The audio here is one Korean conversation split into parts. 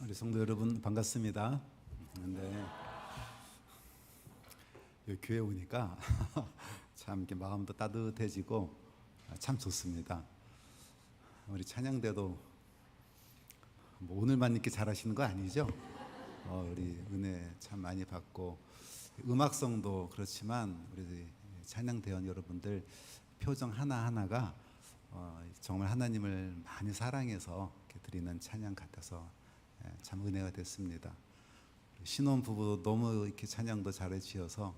우리 성도 여러분 반갑습니다. 근데 여기 교회 오니까 참 이렇게 마음도 따뜻해지고 참 좋습니다. 우리 찬양대도 뭐 오늘만 이렇게 잘하시는 거 아니죠? 우리 은혜 참 많이 받고 음악성도 그렇지만 우리 찬양대원 여러분들 표정 하나하나가 정말 하나님을 많이 사랑해서 이렇게 드리는 찬양 같아서 참 은혜가 됐습니다. 신혼부부도 너무 이렇게 찬양도 잘해 주셔서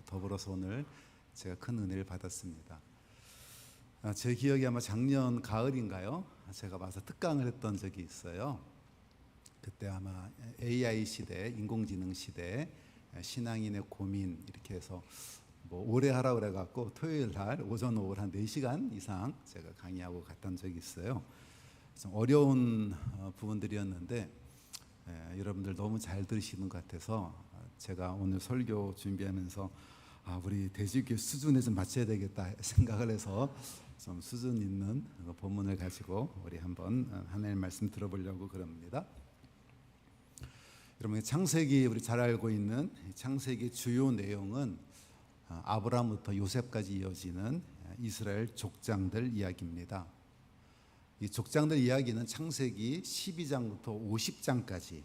더불어서 오늘 제가 큰 은혜를 받았습니다. 제 기억이 아마 작년 가을인가요? 제가 와서 특강을 했던 적이 있어요. 그때 아마 AI 시대, 인공지능 시대, 신앙인의 고민 이렇게 해서 뭐 오래 하라 그래갖고 토요일 날 오전 오후 한 4시간 이상 제가 강의하고 갔던 적이 있어요. 좀 어려운 부분들이었는데 여러분들 너무 잘 들으시는 것 같아서 제가 오늘 설교 준비하면서 우리 대지교회 수준에 좀 맞춰야 되겠다 생각을 해서 좀 수준 있는 본문을 가지고 우리 한번 하나님의 말씀 들어보려고 그럽니다. 여러분 창세기 우리 잘 알고 있는 창세기 주요 내용은 아브라함부터 요셉까지 이어지는 이스라엘 족장들 이야기입니다. 이 족장들 이야기는 창세기 12장부터 50장까지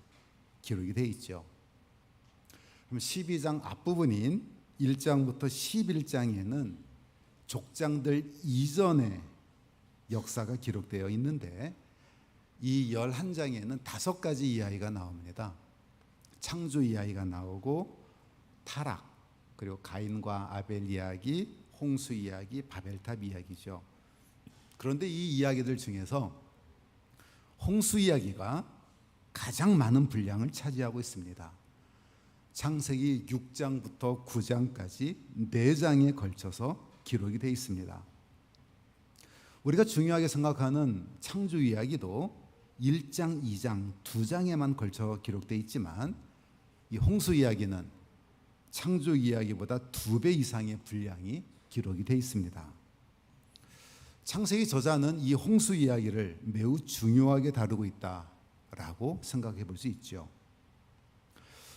기록이 되어 있죠. 그럼 12장 앞부분인 1장부터 11장에는 족장들 이전의 역사가 기록되어 있는데 이 11장에는 5가지 이야기가 나옵니다. 창조 이야기가 나오고 타락, 그리고 가인과 아벨 이야기, 홍수 이야기, 바벨탑 이야기죠. 그런데 이 이야기들 중에서 홍수 이야기가 가장 많은 분량을 차지하고 있습니다. 창세기 6장부터 9장까지 4장에 걸쳐서 기록이 되어 있습니다. 우리가 중요하게 생각하는 창조 이야기도 1장, 2장, 2장에만 걸쳐 기록되어 있지만 이 홍수 이야기는 창조 이야기보다 2배 이상의 분량이 기록이 되어 있습니다. 창세기 저자는 이 홍수 이야기를 매우 중요하게 다루고 있다라고 생각해 볼 수 있죠.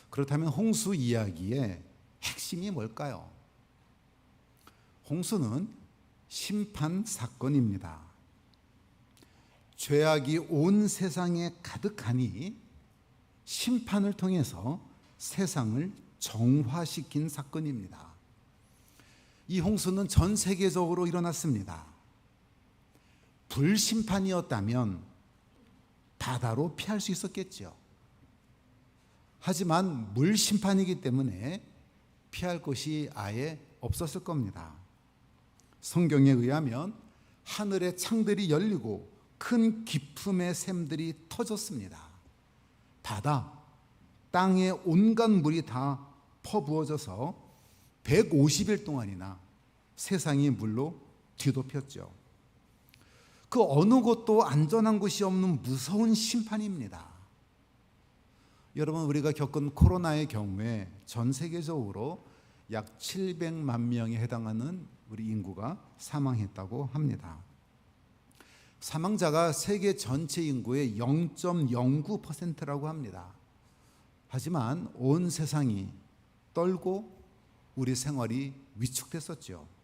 그렇다면 홍수 이야기의 핵심이 뭘까요? 홍수는 심판 사건입니다. 죄악이 온 세상에 가득하니 심판을 통해서 세상을 정화시킨 사건입니다. 이 홍수는 전 세계적으로 일어났습니다. 불심판이었다면 바다로 피할 수 있었겠죠. 하지만 물심판이기 때문에 피할 곳이 아예 없었을 겁니다. 성경에 의하면 하늘의 창들이 열리고 큰 기품의 샘들이 터졌습니다. 바다, 땅에 온갖 물이 다 퍼부어져서 150일 동안이나 세상이 물로 뒤덮였죠. 그 어느 곳도 안전한 곳이 없는 무서운 심판입니다. 여러분, 우리가 겪은 코로나의 경우에 전 세계적으로 약 700만 명에 해당하는 우리 인구가 사망했다고 합니다. 사망자가 세계 전체 인구의 0.09%라고 합니다. 하지만 온 세상이 떨고 우리 생활이 위축됐었죠.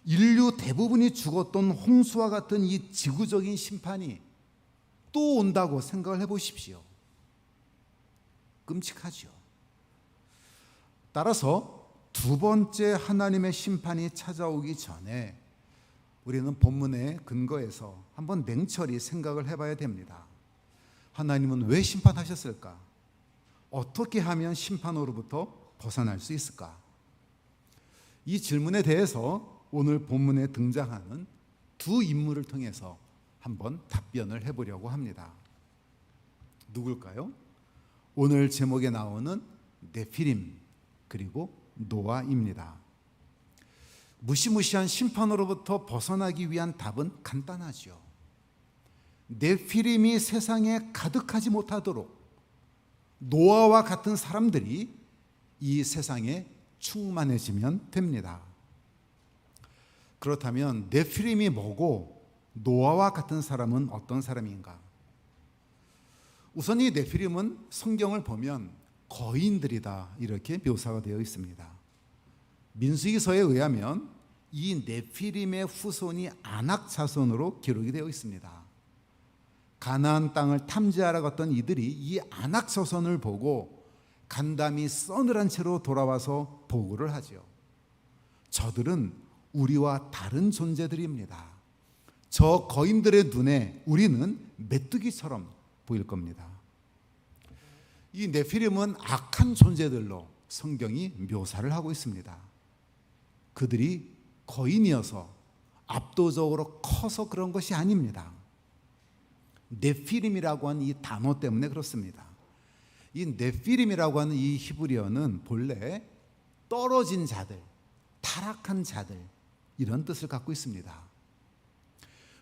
인류 대부분이 죽었던 홍수와 같은 이 지구적인 심판이 또 온다고 생각을 해보십시오. 끔찍하죠. 따라서 두 번째 하나님의 심판이 찾아오기 전에 우리는 본문의 근거에서 한번 냉철히 생각을 해봐야 됩니다. 하나님은 왜 심판하셨을까? 어떻게 하면 심판으로부터 벗어날 수 있을까? 이 질문에 대해서 오늘 본문에 등장하는 두 인물을 통해서 한번 답변을 해보려고 합니다. 누굴까요? 오늘 제목에 나오는 네피림 그리고 노아입니다. 무시무시한 심판으로부터 벗어나기 위한 답은 간단하죠. 네피림이 세상에 가득하지 못하도록 노아와 같은 사람들이 이 세상에 충만해지면 됩니다. 그렇다면 네피림이 뭐고 노아와 같은 사람은 어떤 사람인가? 우선 이 네피림은 성경을 보면 거인들이다 이렇게 묘사가 되어 있습니다. 민수기서에 의하면 이 네피림의 후손이 아낙 자손으로 기록이 되어 있습니다. 가나안 땅을 탐지하러 갔던 이들이 이 아낙 자손을 보고 간담이 서늘한 채로 돌아와서 보고를 하죠. 저들은 우리와 다른 존재들입니다. 저 거인들의 눈에 우리는 메뚜기처럼 보일 겁니다. 이 네피림은 악한 존재들로 성경이 묘사를 하고 있습니다. 그들이 거인이어서 압도적으로 커서 그런 것이 아닙니다. 네피림이라고 하는 이 단어 때문에 그렇습니다. 이 네피림이라고 하는 이 히브리어는 본래 떨어진 자들, 타락한 자들 이런 뜻을 갖고 있습니다.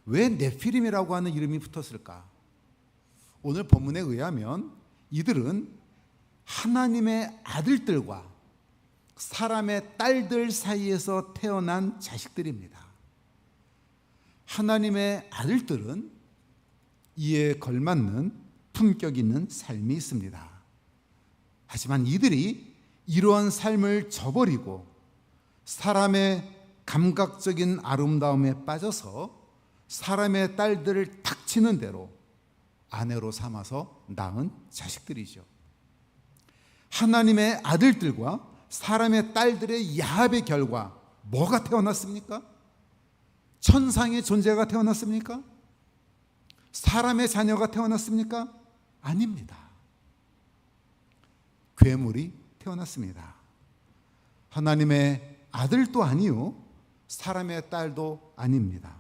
왜 네피림이라고 하는 이름이 붙었을까? 오늘 본문에 의하면 이들은 하나님의 아들들과 사람의 딸들 사이에서 태어난 자식들입니다. 하나님의 아들들은 이에 걸맞는 품격 있는 삶이 있습니다. 하지만 이들이 이러한 삶을 저버리고 사람의 감각적인 아름다움에 빠져서 사람의 딸들을 닥치는 대로 아내로 삼아서 낳은 자식들이죠. 하나님의 아들들과 사람의 딸들의 야합의 결과 뭐가 태어났습니까? 천상의 존재가 태어났습니까? 사람의 자녀가 태어났습니까? 아닙니다. 괴물이 태어났습니다. 하나님의 아들도 아니요 사람의 딸도 아닙니다.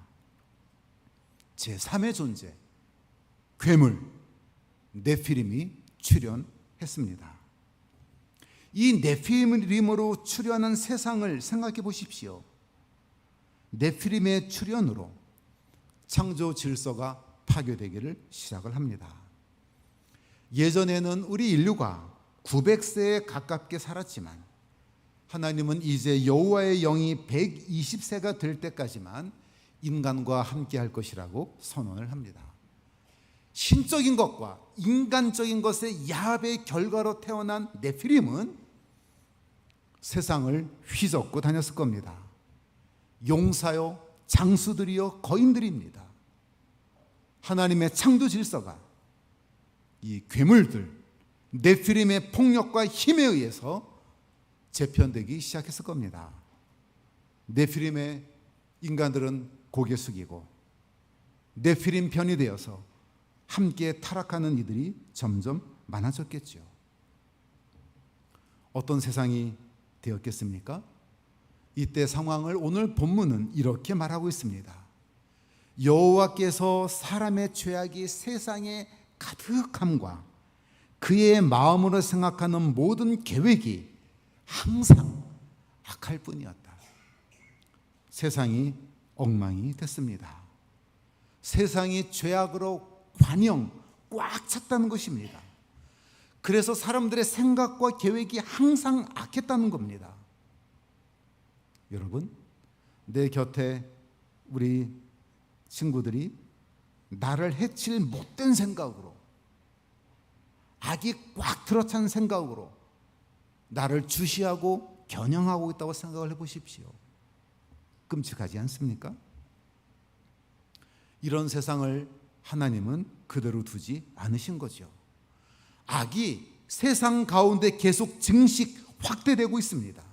제3의 존재 괴물 네피림이 출현했습니다. 이 네피림으로 출현한 세상을 생각해 보십시오. 네피림의 출현으로 창조 질서가 파괴되기를 시작을 합니다. 예전에는 우리 인류가 900세에 가깝게 살았지만 하나님은 이제 여호와의 영이 120세가 될 때까지만 인간과 함께 할 것이라고 선언을 합니다. 신적인 것과 인간적인 것의 야합의 결과로 태어난 네피림은 세상을 휘젓고 다녔을 겁니다. 용사요, 장수들이요, 거인들입니다. 하나님의 창조 질서가 이 괴물들, 네피림의 폭력과 힘에 의해서 재편되기 시작했을 겁니다. 네피림의 인간들은 고개 숙이고 네피림 편이 되어서 함께 타락하는 이들이 점점 많아졌겠죠. 어떤 세상이 되었겠습니까? 이때 상황을 오늘 본문은 이렇게 말하고 있습니다. 여호와께서 사람의 죄악이 세상에 가득함과 그의 마음으로 생각하는 모든 계획이 항상 악할 뿐이었다. 세상이 엉망이 됐습니다. 세상이 죄악으로 관영 꽉 찼다는 것입니다. 그래서 사람들의 생각과 계획이 항상 악했다는 겁니다. 여러분, 내 곁에 우리 친구들이 나를 해칠 못된 생각으로, 악이 꽉 들어찬 생각으로 나를 주시하고 겨냥하고 있다고 생각을 해보십시오. 끔찍하지 않습니까? 이런 세상을 하나님은 그대로 두지 않으신 거죠. 악이 세상 가운데 계속 증식 확대되고 있습니다.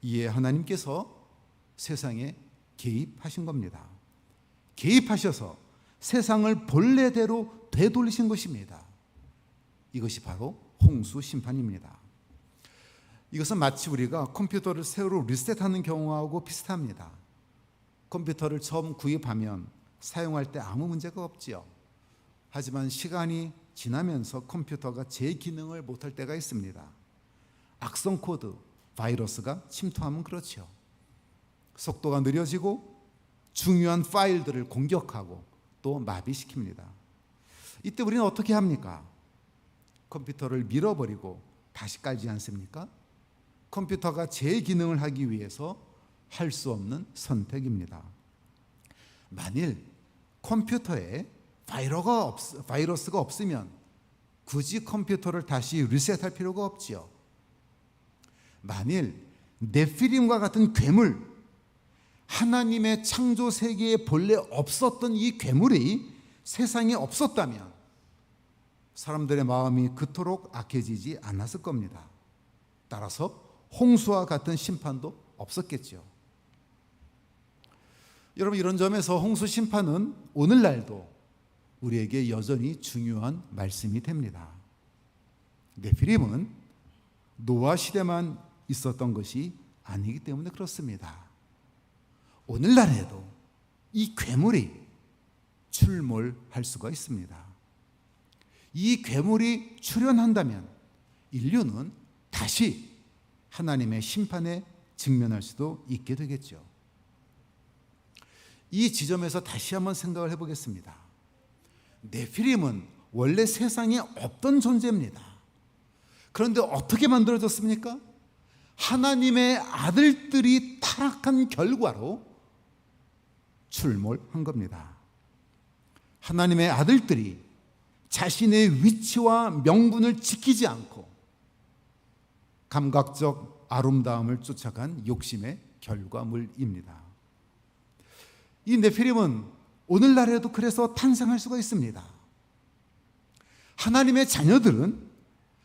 이에 하나님께서 세상에 개입하신 겁니다. 개입하셔서 세상을 본래대로 되돌리신 것입니다. 이것이 바로 홍수 심판입니다. 이것은 마치 우리가 컴퓨터를 새로 리셋하는 경우하고 비슷합니다. 컴퓨터를 처음 구입하면 사용할 때 아무 문제가 없지요. 하지만 시간이 지나면서 컴퓨터가 제 기능을 못할 때가 있습니다. 악성 코드, 바이러스가 침투하면 그렇죠. 속도가 느려지고 중요한 파일들을 공격하고 또 마비시킵니다. 이때 우리는 어떻게 합니까? 컴퓨터를 밀어버리고 다시 깔지 않습니까? 컴퓨터가 제 기능을 하기 위해서 할 수 없는 선택입니다. 만일 컴퓨터에 바이러스가 없으면 굳이 컴퓨터를 다시 리셋할 필요가 없지요. 만일 네피림과 같은 괴물, 하나님의 창조 세계에 본래 없었던 이 괴물이 세상에 없었다면 사람들의 마음이 그토록 악해지지 않았을 겁니다. 따라서 홍수와 같은 심판도 없었겠죠. 여러분, 이런 점에서 홍수 심판은 오늘날도 우리에게 여전히 중요한 말씀이 됩니다. 네피림은 노아 시대만 있었던 것이 아니기 때문에 그렇습니다. 오늘날에도 이 괴물이 출몰할 수가 있습니다. 이 괴물이 출현한다면 인류는 다시 하나님의 심판에 직면할 수도 있게 되겠죠. 이 지점에서 다시 한번 생각을 해보겠습니다. 네피림은 원래 세상에 없던 존재입니다. 그런데 어떻게 만들어졌습니까? 하나님의 아들들이 타락한 결과로 출몰한 겁니다. 하나님의 아들들이 자신의 위치와 명분을 지키지 않고 감각적 아름다움을 쫓아간 욕심의 결과물입니다. 이 네피림은 오늘날에도 그래서 탄생할 수가 있습니다. 하나님의 자녀들은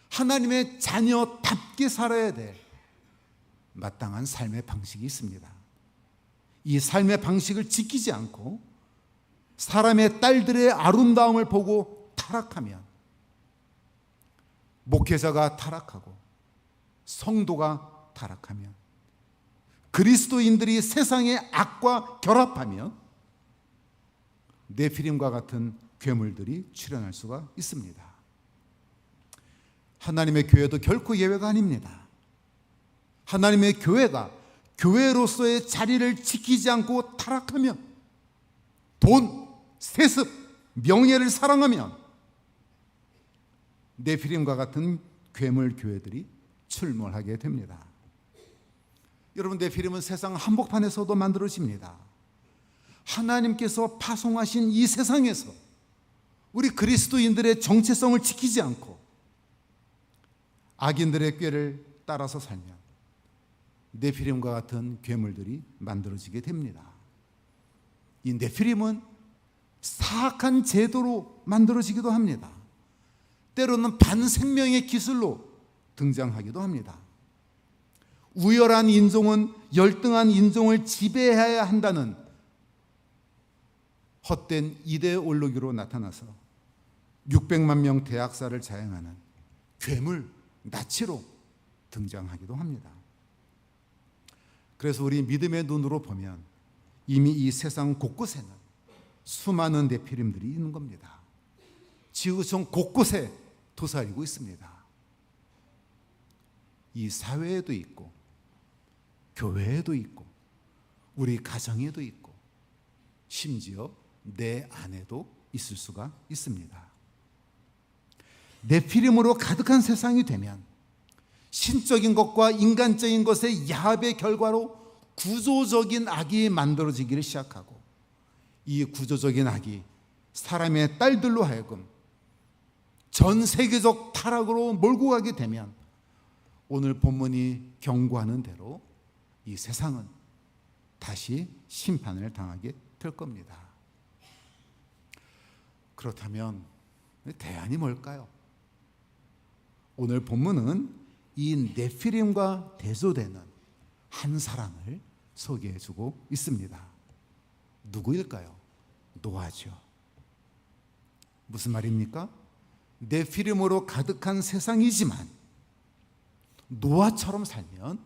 하나님의 자녀답게 살아야 될 마땅한 삶의 방식이 있습니다. 이 삶의 방식을 지키지 않고 사람의 딸들의 아름다움을 보고 타락하면 목회자가 타락하고 성도가 타락하면 그리스도인들이 세상의 악과 결합하며 네피림과 같은 괴물들이 출현할 수가 있습니다. 하나님의 교회도 결코 예외가 아닙니다. 하나님의 교회가 교회로서의 자리를 지키지 않고 타락하면 돈, 세습, 명예를 사랑하면 네피림과 같은 괴물 교회들이 출몰하게 됩니다. 여러분, 네피림은 세상 한복판에서도 만들어집니다. 하나님께서 파송하신 이 세상에서 우리 그리스도인들의 정체성을 지키지 않고 악인들의 꾀를 따라서 살면 네피림과 같은 괴물들이 만들어지게 됩니다. 이 네피림은 사악한 제도로 만들어지기도 합니다. 때로는 반생명의 기술로 등장하기도 합니다. 우열한 인종은 열등한 인종을 지배해야 한다는 헛된 이데올로기로 나타나서 600만 명 대학살을 자행하는 괴물, 나치로 등장하기도 합니다. 그래서 우리 믿음의 눈으로 보면 이미 이 세상 곳곳에는 수많은 네피림들이 있는 겁니다. 지구촌 곳곳에 도사리고 있습니다. 이 사회에도 있고 교회에도 있고 우리 가정에도 있고 심지어 내 안에도 있을 수가 있습니다. 네피림으로 가득한 세상이 되면 신적인 것과 인간적인 것의 야합의 결과로 구조적인 악이 만들어지기를 시작하고 이 구조적인 악이 사람의 딸들로 하여금 전 세계적 타락으로 몰고 가게 되면 오늘 본문이 경고하는 대로 이 세상은 다시 심판을 당하게 될 겁니다. 그렇다면 대안이 뭘까요? 오늘 본문은 이 네피림과 대조되는 한 사람을 소개해주고 있습니다. 누구일까요? 노아죠. 무슨 말입니까? 네피림으로 가득한 세상이지만 노아처럼 살면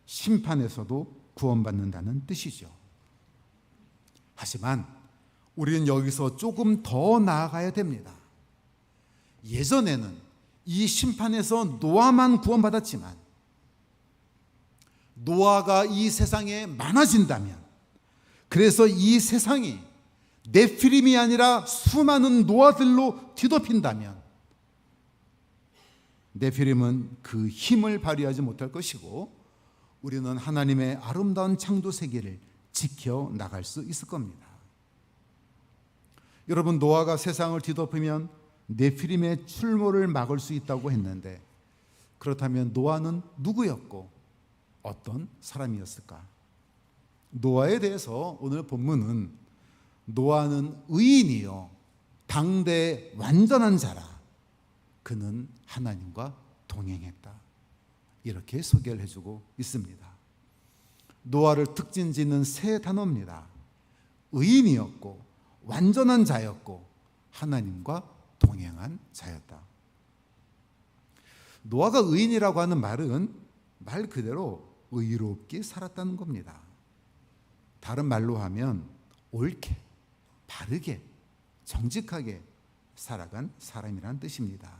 심판에서도 구원받는다는 뜻이죠. 하지만 우리는 여기서 조금 더 나아가야 됩니다. 예전에는 이 심판에서 노아만 구원받았지만 노아가 이 세상에 많아진다면, 그래서 이 세상이 네피림이 아니라 수많은 노아들로 뒤덮인다면 네피림은 그 힘을 발휘하지 못할 것이고 우리는 하나님의 아름다운 창조 세계를 지켜나갈 수 있을 겁니다. 여러분, 노아가 세상을 뒤덮으면 네피림의 출몰을 막을 수 있다고 했는데, 그렇다면 노아는 누구였고 어떤 사람이었을까? 노아에 대해서 오늘 본문은 노아는 의인이요 당대의 완전한 자라, 그는 하나님과 동행했다, 이렇게 소개를 해주고 있습니다. 노아를 특징 짓는 세 단어입니다. 의인이었고 완전한 자였고 하나님과 동행한 자였다. 노아가 의인이라고 하는 말은 말 그대로 의롭게 살았다는 겁니다. 다른 말로 하면 옳게, 바르게, 정직하게 살아간 사람이란 뜻입니다.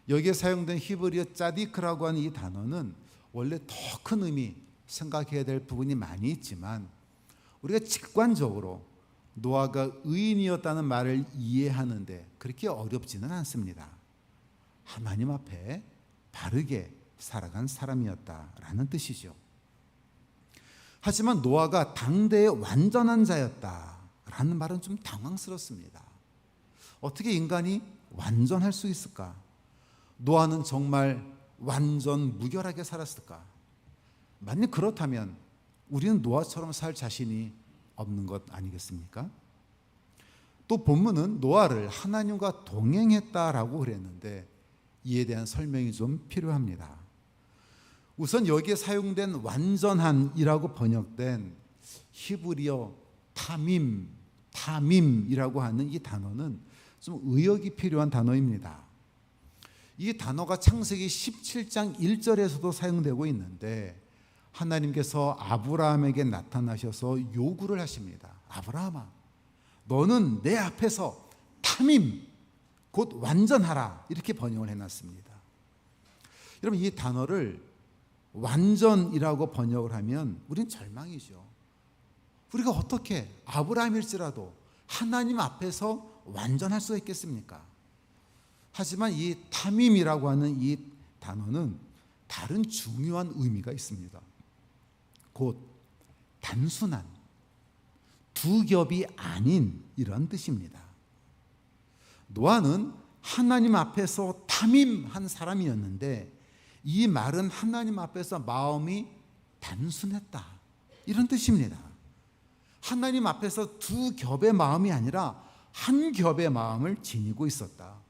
여기에 사용된 히브리어 짜디크라고 하는 이 단어는 원래 더 큰 의미, 생각해야 될 부분이 많이 있지만 우리가 직관적으로 노아가 의인이었다는 말을 이해하는데 그렇게 어렵지는 않습니다. 하나님 앞에 바르게 살아간 사람이었다라는 뜻이죠. 하지만 노아가 당대의 완전한 자였다라는 말은 좀 당황스럽습니다. 어떻게 인간이 완전할 수 있을까? 노아는 정말 완전 무결하게 살았을까? 만약 그렇다면 우리는 노아처럼 살 자신이 없는 것 아니겠습니까? 또 본문은 노아를 하나님과 동행했다라고 그랬는데 이에 대한 설명이 좀 필요합니다. 우선 여기에 사용된 완전한이라고 번역된 히브리어 타밈이라고 하는 이 단어는 좀 의역이 필요한 단어입니다. 이 단어가 창세기 17장 1절에서도 사용되고 있는데 하나님께서 아브라함에게 나타나셔서 요구를 하십니다. 아브라함아, 너는 내 앞에서 타밈, 곧 완전하라, 이렇게 번역을 해놨습니다. 여러분, 이 단어를 완전이라고 번역을 하면 우린 절망이죠. 우리가 어떻게 아브라함일지라도 하나님 앞에서 완전할 수가 있겠습니까? 하지만 이 타밈이라고 하는 이 단어는 다른 중요한 의미가 있습니다. 곧 단순한, 두 겹이 아닌 이런 뜻입니다. 노아는 하나님 앞에서 타밈한 사람이었는데 이 말은 하나님 앞에서 마음이 단순했다, 이런 뜻입니다. 하나님 앞에서 두 겹의 마음이 아니라 한 겹의 마음을 지니고 있었다.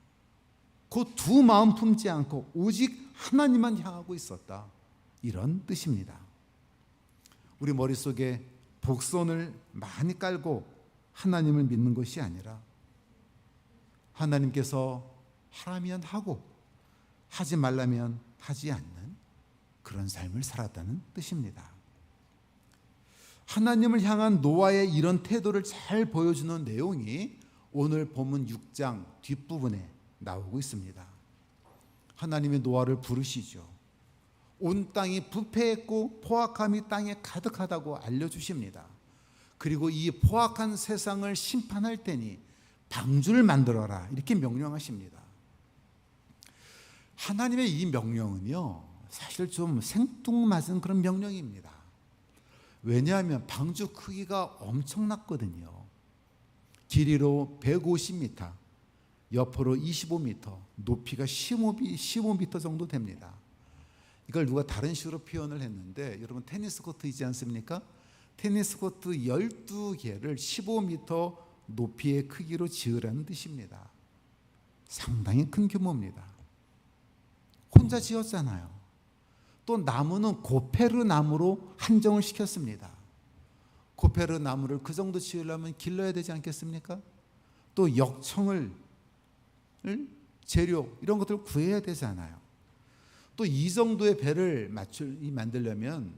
그 두 마음 품지 않고 오직 하나님만 향하고 있었다, 이런 뜻입니다. 우리 머릿속에 복선을 많이 깔고 하나님을 믿는 것이 아니라 하나님께서 하라면 하고 하지 말라면 하지 않는 그런 삶을 살았다는 뜻입니다. 하나님을 향한 노아의 이런 태도를 잘 보여주는 내용이 오늘 본문 6장 뒷부분에 나오고 있습니다. 하나님이 노아를 부르시죠. 온 땅이 부패했고 포악함이 땅에 가득하다고 알려주십니다. 그리고 이 포악한 세상을 심판할 때니 방주를 만들어라, 이렇게 명령하십니다. 하나님의 이 명령은요, 사실 좀 생뚱맞은 그런 명령입니다. 왜냐하면 방주 크기가 엄청났거든요. 길이로 150m, 옆으로 25m, 높이가 15m 정도 됩니다. 이걸 누가 다른 식으로 표현을 했는데, 여러분 테니스 코트 있지 않습니까? 테니스 코트 12개를 15m 높이의 크기로 지으라는 뜻입니다. 상당히 큰 규모입니다. 혼자 지었잖아요. 또 나무는 고페르 나무로 한정을 시켰습니다. 고페르 나무를 그 정도 지으려면 길러야 되지 않겠습니까? 또 역청을, 재료, 이런 것들을 구해야 되잖아요. 또 이 정도의 배를 만들려면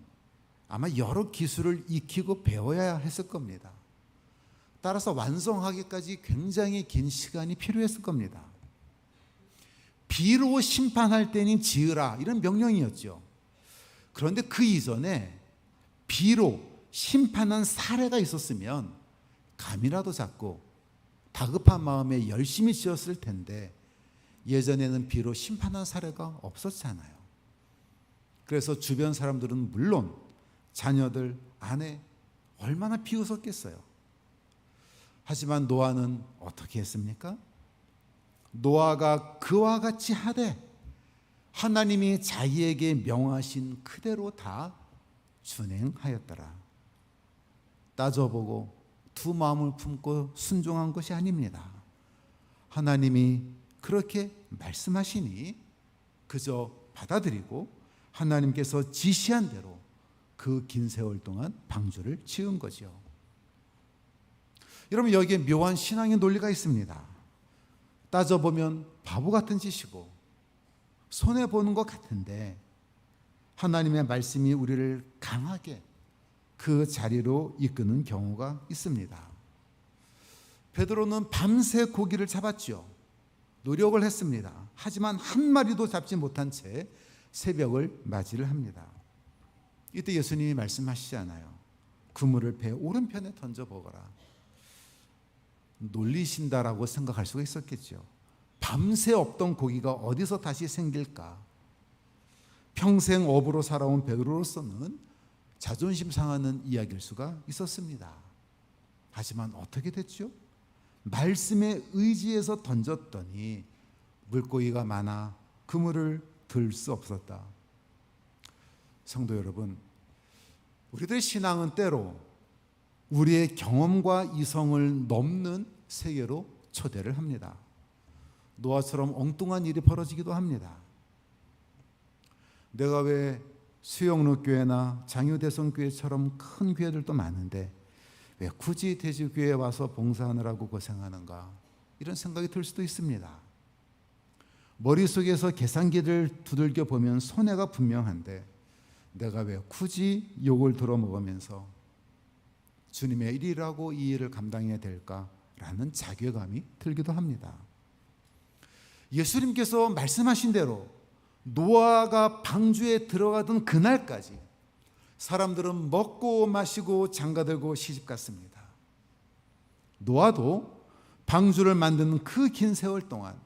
아마 여러 기술을 익히고 배워야 했을 겁니다. 따라서 완성하기까지 굉장히 긴 시간이 필요했을 겁니다. 비로 심판할 때는 지으라, 이런 명령이었죠. 그런데 그 이전에 비로 심판한 사례가 있었으면 감이라도 잡고 다급한 마음에 열심히 지었을 텐데 예전에는 비로 심판한 사례가 없었잖아요. 그래서 주변 사람들은 물론 자녀들, 아내 얼마나 비웃었겠어요. 하지만 노아는 어떻게 했습니까? 노아가 그와 같이 하되 하나님이 자기에게 명하신 그대로 다 준행하였더라. 따져보고 두 마음을 품고 순종한 것이 아닙니다. 하나님이 그렇게 말씀하시니 그저 받아들이고 하나님께서 지시한 대로 그 긴 세월 동안 방주를 지은 거죠. 여러분, 여기에 묘한 신앙의 논리가 있습니다. 따져보면 바보 같은 짓이고 손해보는 것 같은데 하나님의 말씀이 우리를 강하게 그 자리로 이끄는 경우가 있습니다. 베드로는 밤새 고기를 잡았죠. 노력을 했습니다. 하지만 한 마리도 잡지 못한 채 새벽을 맞이를 합니다. 이때 예수님이 말씀하시잖아요. 그물을 배 오른편에 던져보거라. 놀리신다라고 생각할 수가 있었겠죠. 밤새 없던 고기가 어디서 다시 생길까? 평생 어부로 살아온 베드로로서는 자존심 상하는 이야기일 수가 있었습니다. 하지만 어떻게 됐죠? 말씀에 의지해서 던졌더니 물고기가 많아 그물을 들 수 없었다. 성도 여러분, 우리들의 신앙은 때로 우리의 경험과 이성을 넘는 세계로 초대를 합니다. 노아처럼 엉뚱한 일이 벌어지기도 합니다. 내가 왜 수영로교회나 장유대성교회처럼 큰 교회들도 많은데 왜 굳이 대주교회에 와서 봉사하느라고 고생하는가, 이런 생각이 들 수도 있습니다. 머릿속에서 계산기를 두들겨 보면 손해가 분명한데 내가 왜 굳이 욕을 들어먹으면서 주님의 일이라고 이 일을 감당해야 될까라는 자괴감이 들기도 합니다. 예수님께서 말씀하신 대로 노아가 방주에 들어가던 그날까지 사람들은 먹고 마시고 장가들고 시집갔습니다. 노아도 방주를 만드는 그 긴 세월 동안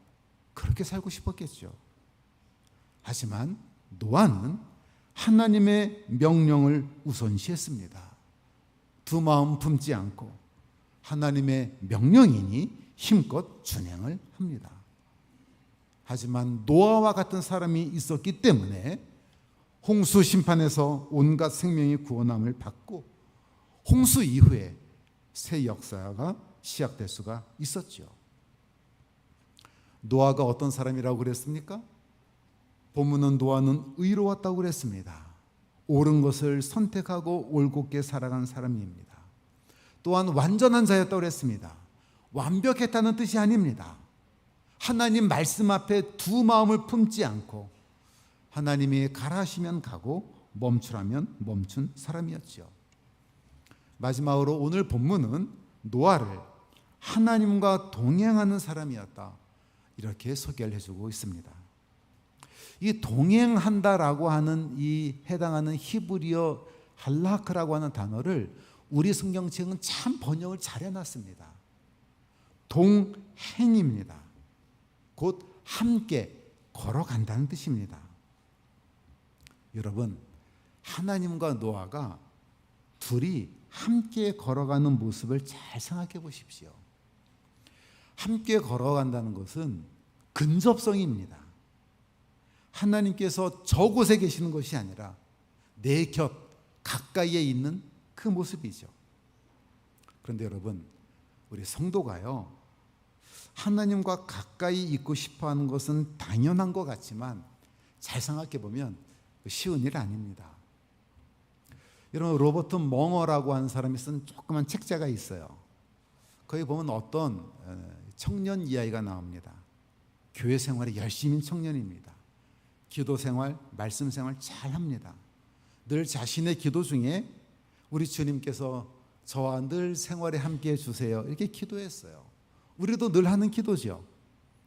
그렇게 살고 싶었겠죠. 하지만 노아는 하나님의 명령을 우선시했습니다. 두 마음 품지 않고 하나님의 명령이니 힘껏 준행을 합니다. 하지만 노아와 같은 사람이 있었기 때문에 홍수 심판에서 온갖 생명이 구원함을 받고 홍수 이후에 새 역사가 시작될 수가 있었죠. 노아가 어떤 사람이라고 그랬습니까? 본문은 노아는 의로웠다고 그랬습니다. 옳은 것을 선택하고 올곧게 살아간 사람입니다. 또한 완전한 자였다고 그랬습니다. 완벽했다는 뜻이 아닙니다. 하나님 말씀 앞에 두 마음을 품지 않고 하나님이 가라 하시면 가고 멈추라면 멈춘 사람이었죠. 마지막으로 오늘 본문은 노아를 하나님과 동행하는 사람이었다, 이렇게 소개를 해주고 있습니다. 이 동행한다라고 하는 이 해당하는 히브리어 할라크라고 하는 단어를 우리 성경책은 참 번역을 잘 해놨습니다. 동행입니다. 곧 함께 걸어간다는 뜻입니다. 여러분, 하나님과 노아가 둘이 함께 걸어가는 모습을 잘 생각해 보십시오. 함께 걸어간다는 것은 근접성입니다. 하나님께서 저곳에 계시는 것이 아니라 내 곁 가까이에 있는 그 모습이죠. 그런데 여러분, 우리 성도가요, 하나님과 가까이 있고 싶어하는 것은 당연한 것 같지만 잘 생각해 보면 쉬운 일 아닙니다. 여러분, 로버트 멍어라고 하는 사람이 쓴 조그만 책자가 있어요. 거기 보면 어떤 청년 이야기가 나옵니다. 교회 생활에 열심인 청년입니다. 기도 생활, 말씀 생활 잘 합니다. 늘 자신의 기도 중에 우리 주님께서 저와 늘 생활에 함께 해주세요, 이렇게 기도했어요. 우리도 늘 하는 기도죠.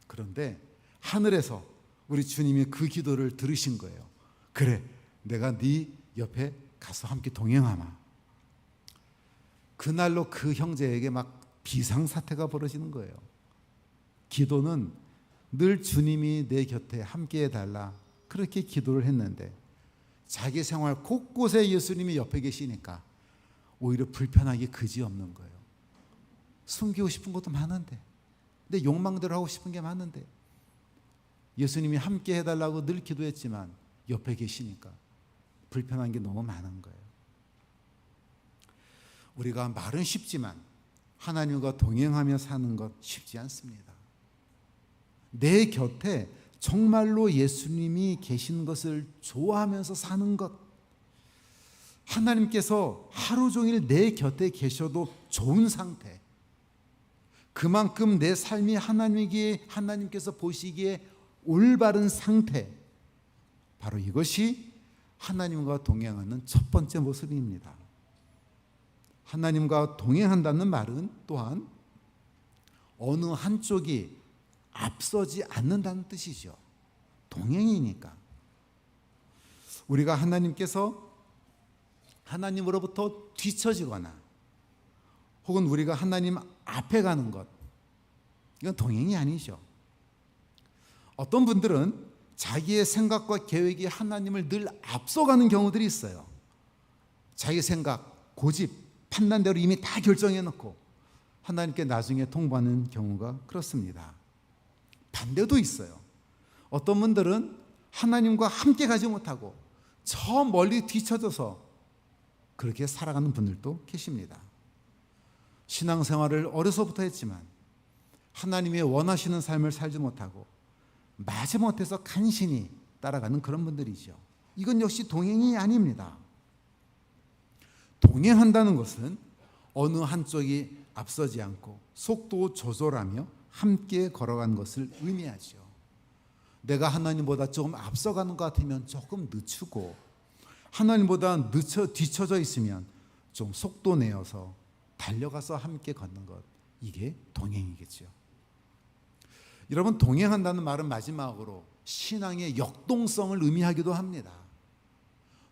그런데 하늘에서 우리 주님이 그 기도를 들으신 거예요. 그래, 내가 네 옆에 가서 함께 동행하마. 그날로 그 형제에게 막 비상사태가 벌어지는 거예요. 기도는 늘 주님이 내 곁에 함께 해달라, 그렇게 기도를 했는데 자기 생활 곳곳에 예수님이 옆에 계시니까 오히려 불편하기 그지없는 거예요. 숨기고 싶은 것도 많은데, 내 욕망대로 하고 싶은 게 많은데, 예수님이 함께 해달라고 늘 기도했지만 옆에 계시니까 불편한 게 너무 많은 거예요. 우리가 말은 쉽지만 하나님과 동행하며 사는 것 쉽지 않습니다. 내 곁에 정말로 예수님이 계신 것을 좋아하면서 사는 것, 하나님께서 하루 종일 내 곁에 계셔도 좋은 상태, 그만큼 내 삶이 하나님께서 보시기에 올바른 상태, 바로 이것이 하나님과 동행하는 첫 번째 모습입니다. 하나님과 동행한다는 말은 또한 어느 한쪽이 앞서지 않는다는 뜻이죠. 동행이니까. 우리가 하나님으로부터 뒤처지거나 혹은 우리가 하나님 앞에 가는 것, 이건 동행이 아니죠. 어떤 분들은 자기의 생각과 계획이 하나님을 늘 앞서가는 경우들이 있어요. 자기 생각, 고집, 판단대로 이미 다 결정해 놓고 하나님께 나중에 통보하는 경우가 그렇습니다. 반대도 있어요. 어떤 분들은 하나님과 함께 가지 못하고 저 멀리 뒤쳐져서 그렇게 살아가는 분들도 계십니다. 신앙생활을 어려서부터 했지만 하나님이 원하시는 삶을 살지 못하고 마지못해서 간신히 따라가는 그런 분들이죠. 이건 역시 동행이 아닙니다. 동행한다는 것은 어느 한쪽이 앞서지 않고 속도 조절하며 함께 걸어가는 것을 의미하죠. 내가 하나님보다 조금 앞서가는 것 같으면 조금 늦추고, 하나님보다 뒤쳐져 있으면 좀 속도 내어서 달려가서 함께 걷는 것, 이게 동행이겠죠. 여러분, 동행한다는 말은 마지막으로 신앙의 역동성을 의미하기도 합니다.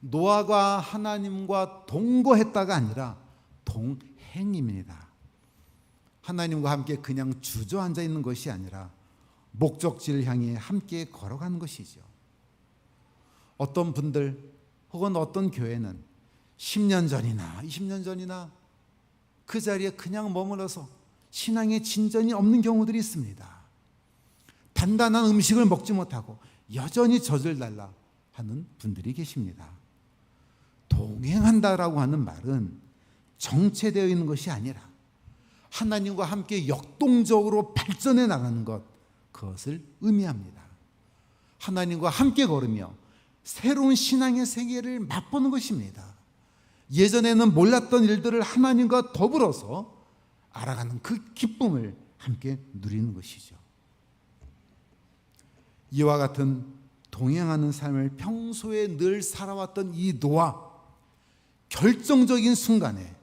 노아가 하나님과 동거했다가 아니라 동행입니다. 하나님과 함께 그냥 주저앉아 있는 것이 아니라 목적지를 향해 함께 걸어가는 것이죠. 어떤 분들 혹은 어떤 교회는 10년 전이나 20년 전이나 그 자리에 그냥 머물러서 신앙의 진전이 없는 경우들이 있습니다. 단단한 음식을 먹지 못하고 여전히 젖을달라 하는 분들이 계십니다. 동행한다라고 하는 말은 정체되어 있는 것이 아니라 하나님과 함께 역동적으로 발전해 나가는 것, 그것을 의미합니다. 하나님과 함께 걸으며 새로운 신앙의 세계를 맛보는 것입니다. 예전에는 몰랐던 일들을 하나님과 더불어서 알아가는 그 기쁨을 함께 누리는 것이죠. 이와 같은 동행하는 삶을 평소에 늘 살아왔던 이 노아, 결정적인 순간에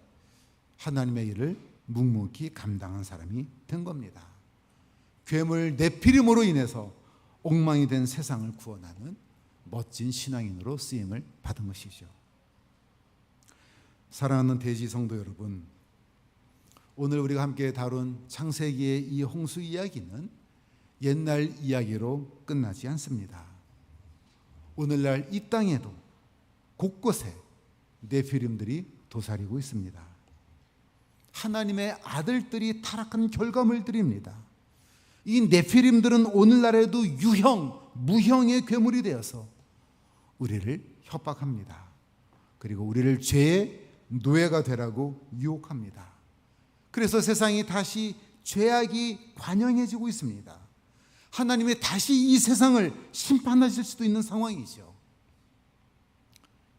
하나님의 일을 묵묵히 감당한 사람이 된 겁니다. 괴물 네피림으로 인해서 엉망이 된 세상을 구원하는 멋진 신앙인으로 쓰임을 받은 것이죠. 사랑하는 대지 성도 여러분, 오늘 우리가 함께 다룬 창세기의 이 홍수 이야기는 옛날 이야기로 끝나지 않습니다. 오늘날 이 땅에도 곳곳에 네피림들이 도사리고 있습니다. 하나님의 아들들이 타락한 결과물들입니다. 이 네피림들은 오늘날에도 유형, 무형의 괴물이 되어서 우리를 협박합니다. 그리고 우리를 죄의 노예가 되라고 유혹합니다. 그래서 세상이 다시 죄악이 관영해지고 있습니다. 하나님이 다시 이 세상을 심판하실 수도 있는 상황이죠.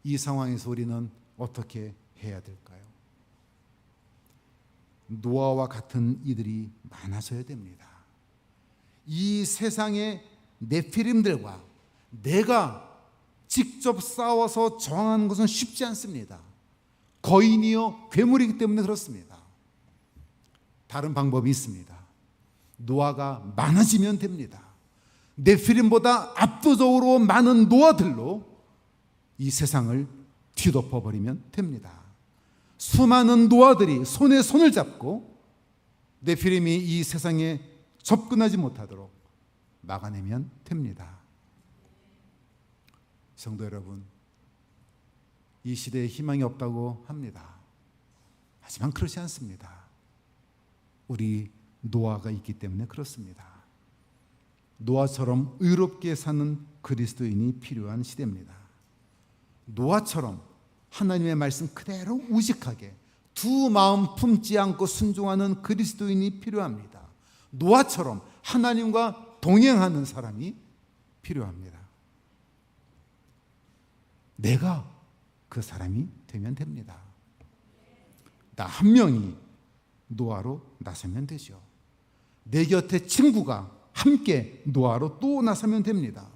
이 상황에서 우리는 어떻게 해야 될까요? 노아와 같은 이들이 많아져야 됩니다. 이 세상의 네피림들과 내가 직접 싸워서 저항하는 것은 쉽지 않습니다. 거인이요 괴물이기 때문에 그렇습니다. 다른 방법이 있습니다. 노아가 많아지면 됩니다. 네피림보다 압도적으로 많은 노아들로 이 세상을 뒤덮어버리면 됩니다. 수많은 노아들이 손에 손을 잡고 네피림이 이 세상에 접근하지 못하도록 막아내면 됩니다. 성도 여러분, 이 시대에 희망이 없다고 합니다. 하지만 그렇지 않습니다. 우리 노아가 있기 때문에 그렇습니다. 노아처럼 의롭게 사는 그리스도인이 필요한 시대입니다. 노아처럼 하나님의 말씀 그대로 우직하게 두 마음 품지 않고 순종하는 그리스도인이 필요합니다. 노아처럼 하나님과 동행하는 사람이 필요합니다. 내가 그 사람이 되면 됩니다. 나 한 명이 노아로 나서면 되죠. 내 곁에 친구가 함께 노아로 또 나서면 됩니다.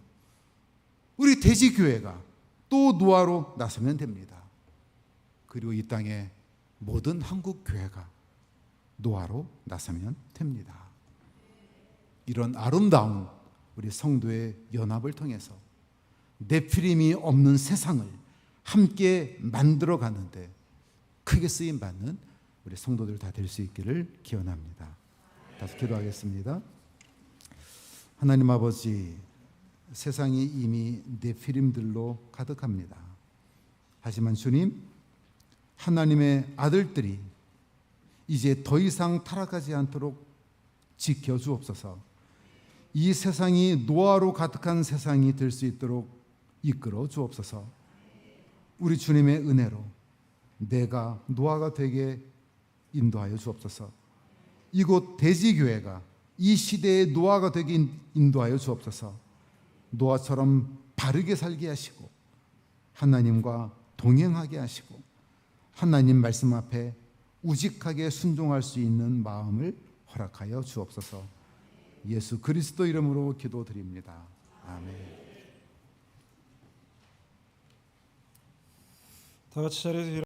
우리 대지교회가 또 노아로 나서면 됩니다. 그리고 이 땅의 모든 한국교회가 노아로 나서면 됩니다. 이런 아름다운 우리 성도의 연합을 통해서 네피림이 없는 세상을 함께 만들어 가는데 크게 쓰임 받는 우리 성도들 다 될 수 있기를 기원합니다. 다시 기도하겠습니다. 하나님 아버지, 세상이 이미 네피림들로 가득합니다. 하지만 주님, 하나님의 아들들이 이제 더 이상 타락하지 않도록 지켜주옵소서. 이 세상이 노아로 가득한 세상이 될 수 있도록 이끌어 주옵소서. 우리 주님의 은혜로 내가 노아가 되게 인도하여 주옵소서. 이곳 대지교회가 이 시대의 노아가 되게 인도하여 주옵소서. 노아처럼 바르게 살게 하시고 하나님과 동행하게 하시고 하나님 말씀 앞에 우직하게 순종할 수 있는 마음을 허락하여 주옵소서. 예수 그리스도 이름으로 기도드립니다. 아멘. 다 같이 자리에서